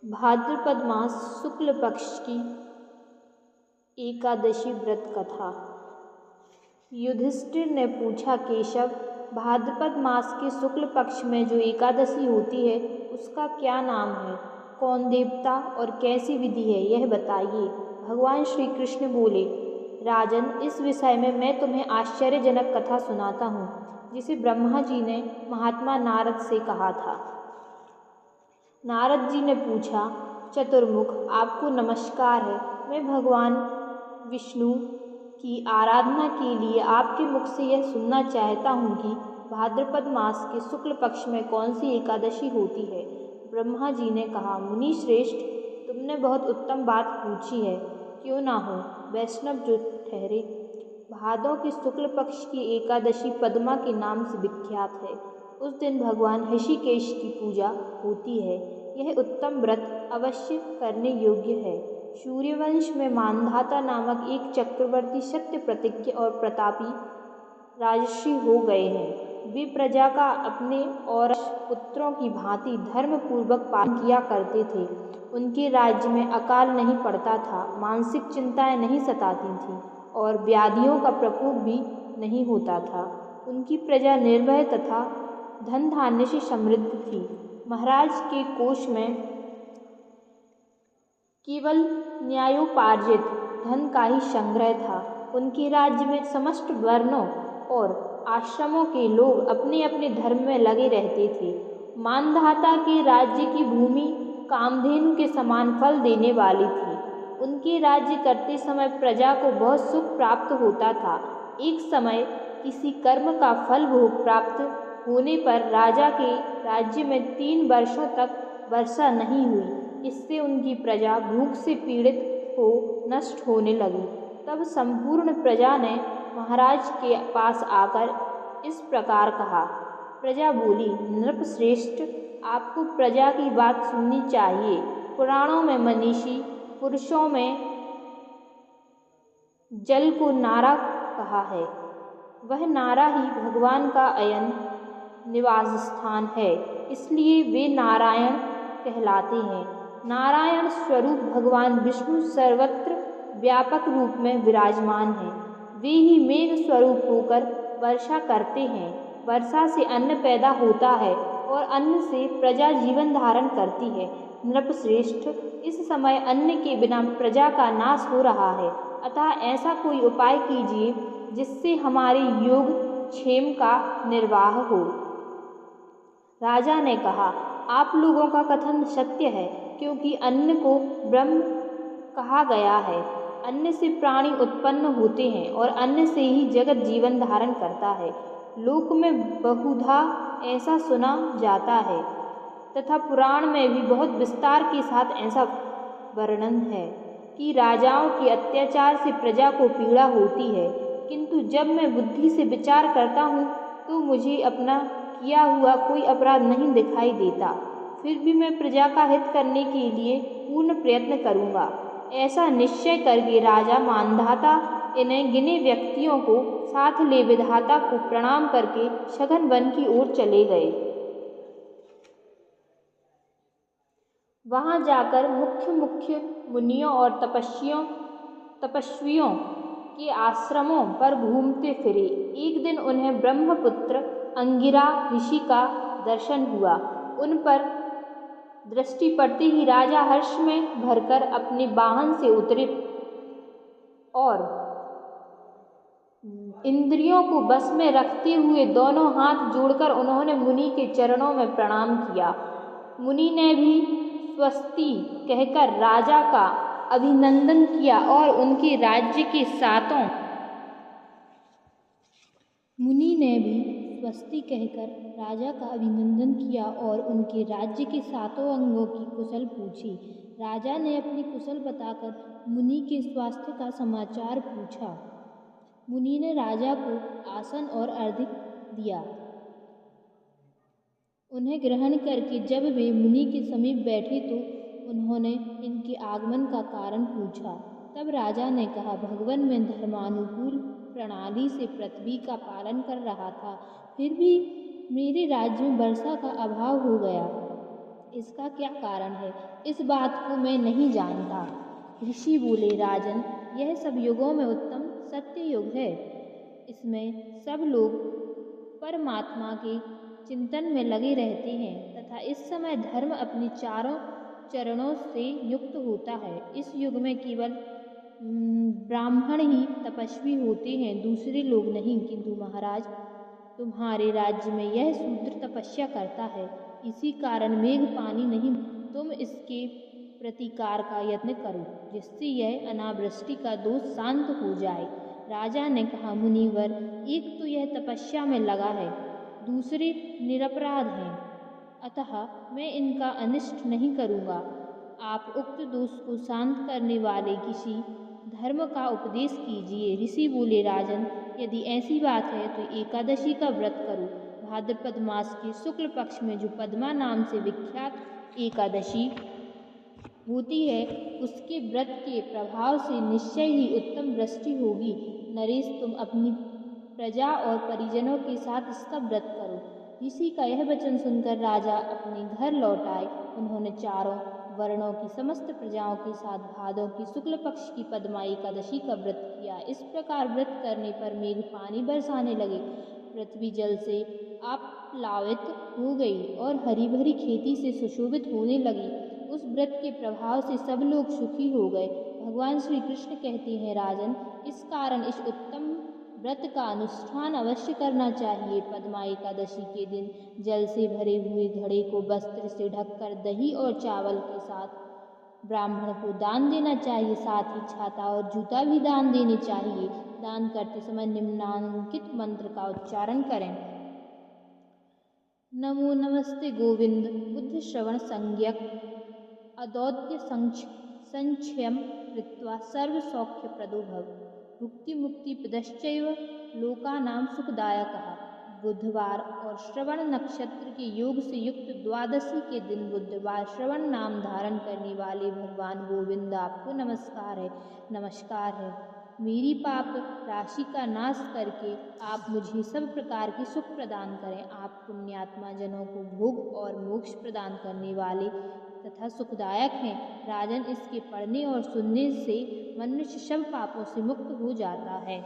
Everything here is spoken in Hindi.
भाद्रपद मास शुक्ल पक्ष की एकादशी व्रत कथा। युधिष्ठिर ने पूछा, केशव, भाद्रपद मास के शुक्ल पक्ष में जो एकादशी होती है उसका क्या नाम है, कौन देवता और कैसी विधि है, यह बताइए। भगवान श्री कृष्ण बोले, राजन, इस विषय में मैं तुम्हें आश्चर्यजनक कथा सुनाता हूँ, जिसे ब्रह्मा जी ने महात्मा नारद से कहा था। नारद जी ने पूछा, चतुर्मुख, आपको नमस्कार है। मैं भगवान विष्णु की आराधना के लिए आपके मुख से यह सुनना चाहता हूँ कि भाद्रपद मास के शुक्ल पक्ष में कौन सी एकादशी होती है। ब्रह्मा जी ने कहा, मुनि श्रेष्ठ, तुमने बहुत उत्तम बात पूछी है। क्यों ना हो, वैष्णव जो ठहरे। भादों के शुक्ल पक्ष की एकादशी पद्मा के नाम से विख्यात है। उस दिन भगवान ऋषिकेश की पूजा होती है। यह उत्तम व्रत अवश्य करने योग्य है। सूर्यवंश में मांधाता नामक एक चक्रवर्ती सत्य प्रतिज्ञ और प्रतापी राजर्षि हो गए हैं। वे प्रजा का अपने और पुत्रों की भांति धर्म पूर्वक पालन किया करते थे। उनके राज्य में अकाल नहीं पड़ता था, मानसिक चिंताएं नहीं सताती थीं और व्याधियों का प्रकोप भी नहीं होता था। उनकी प्रजा निर्भय तथा धन धान्य से समृद्ध थी। महाराज के कोष में केवल न्यायोपार्जित धन का ही संग्रह था। उनके राज्य में समस्त वर्णों और आश्रमों के लोग अपने अपने धर्म में लगे रहते थे। मानधाता के राज्य की भूमि कामधेनु के समान फल देने वाली थी। उनके राज्य करते समय प्रजा को बहुत सुख प्राप्त होता था। एक समय किसी कर्म का फल भोग प्राप्त होने पर राजा के राज्य में 3 वर्षों तक वर्षा नहीं हुई। इससे उनकी प्रजा भूख से पीड़ित हो नष्ट होने लगी। तब संपूर्ण प्रजा ने महाराज के पास आकर इस प्रकार कहा। प्रजा बोली, नृपश्रेष्ठ, आपको प्रजा की बात सुननी चाहिए। पुराणों में मनीषी पुरुषों में जल को नारा कहा है। वह नारा ही भगवान का अयन निवास स्थान है, इसलिए वे नारायण कहलाते हैं। नारायण स्वरूप भगवान विष्णु सर्वत्र व्यापक रूप में विराजमान हैं। वे ही मेघ स्वरूप होकर वर्षा करते हैं। वर्षा से अन्न पैदा होता है और अन्न से प्रजा जीवन धारण करती है। नृपश्रेष्ठ, इस समय अन्न के बिना प्रजा का नाश हो रहा है, अतः ऐसा कोई उपाय कीजिए जिससे हमारे योग क्षेम का निर्वाह हो। राजा ने कहा, आप लोगों का कथन सत्य है, क्योंकि अन्न को ब्रह्म कहा गया है। अन्न से प्राणी उत्पन्न होते हैं और अन्न से ही जगत जीवन धारण करता है। लोक में बहुधा ऐसा सुना जाता है तथा पुराण में भी बहुत विस्तार के साथ ऐसा वर्णन है कि राजाओं के अत्याचार से प्रजा को पीड़ा होती है। किंतु जब मैं बुद्धि से विचार करता हूँ तो मुझे अपना किया हुआ कोई अपराध नहीं दिखाई देता। फिर भी मैं प्रजा का हित करने के लिए पूर्ण प्रयत्न करूँगा। ऐसा निश्चय करके राजा मानधाता इन्हें गिने व्यक्तियों को साथ ले विधाता को प्रणाम करके सघन वन की ओर चले गए। वहाँ जाकर मुख्य मुनियों और तपस्वियों के आश्रमों पर घूमते फिरे। एक दिन उन्हें ब्रह्मपुत्र अंगिरा ऋषि का दर्शन हुआ। उन पर दृष्टि पड़ते ही राजा हर्ष में भरकर अपने वाहन से उतरे और इंद्रियों को बस में रखते हुए दोनों हाथ जोड़कर उन्होंने मुनि के चरणों में प्रणाम किया। मुनि ने भी स्वस्ति कहकर राजा का अभिनंदन किया और उनके राज्य के सातों अंगों की कुशल पूछी। राजा ने अपनी कुशल बताकर मुनि के स्वास्थ्य का समाचार पूछा। मुनि ने राजा को आसन और अर्घ्य दिया। उन्हें ग्रहण करके जब वे मुनि के समीप बैठे तो उन्होंने इनके आगमन का कारण पूछा। तब राजा ने कहा, भगवान मैं धर्मानुकूल प्रणाली से पृथ्वी का पालन कर रहा था, फिर भी मेरे राज्य में वर्षा का अभाव हो गया। इसका क्या कारण है, इस बात को मैं नहीं जानता। ऋषि बोले, राजन, यह सब युगों में उत्तम सत्य युग है। इसमें सब लोग परमात्मा के चिंतन में लगे रहते हैं तथा इस समय धर्म अपनी चारों चरणों से युक्त होता है। इस युग में केवल ब्राह्मण ही तपस्वी होते हैं, दूसरे लोग नहीं। किंतु महाराज, तुम्हारे राज्य में यह शूद्र तपस्या करता है, इसी कारण मेघ पानी नहीं। तुम इसके प्रतिकार का यत्न करो, जिससे यह अनावृष्टि का दोष शांत हो जाए। राजा ने कहा, मुनिवर, एक तो यह तपस्या में लगा है, दूसरे निरपराध हैं, अतः मैं इनका अनिष्ट नहीं करूँगा। आप उक्त दोष को शांत करने वाले किसी धर्म का उपदेश कीजिए। ऋषि बोले, राजन, यदि ऐसी बात है तो एकादशी का व्रत करो। भाद्रपद मास के शुक्ल पक्ष में जो पद्मा नाम से विख्यात एकादशी होती है, उसके व्रत के प्रभाव से निश्चय ही उत्तम वृष्टि होगी। नरेश, तुम अपनी प्रजा और परिजनों के साथ इसका व्रत करो। ऋषि का यह वचन सुनकर राजा अपने घर लौट आए। उन्होंने चारों वर्णों की समस्त प्रजाओं के साथ भादों की शुक्ल पक्ष की पद्मा एकादशी का व्रत किया। इस प्रकार व्रत करने पर मेघ पानी बरसाने लगे, पृथ्वी जल से आप्लावित हो गई और हरी भरी खेती से सुशोभित होने लगी। उस व्रत के प्रभाव से सब लोग सुखी हो गए। भगवान श्री कृष्ण कहते हैं, राजन, इस कारण इस उत्तम व्रत का अनुष्ठान अवश्य करना चाहिए। पद्मा एकादशी के दिन जल से भरे हुए घड़े को वस्त्र से ढककर दही और चावल के साथ ब्राह्मण को दान देना चाहिए। साथ ही छाता और जूता भी दान देने चाहिए। दान करते समय निम्नांकित मंत्र का उच्चारण करें। नमो नमस्ते गोविंद, बुद्ध श्रवण संज्ञक, अदौद्य संक्षयम कृत्वा सर्व सौख्य प्रदो भव, भुक्ति मुक्ति प्रदश्चैव लोकानां सुखदायकः। बुधवार और श्रवण नक्षत्र के योग से युक्त द्वादशी के दिन बुधवार श्रवण नाम धारण करने वाले भगवान गोविंद, आपको नमस्कार है। नमस्कार है। मेरी पाप राशि का नाश करके आप मुझे सब प्रकार की सुख प्रदान करें। आप पुण्यात्मा जनों को भोग और मोक्ष प्रदान करने वाले तथा सुखदायक हैं। राजन, इसके पढ़ने और सुनने से मनुष्य सब पापों से मुक्त हो जाता है।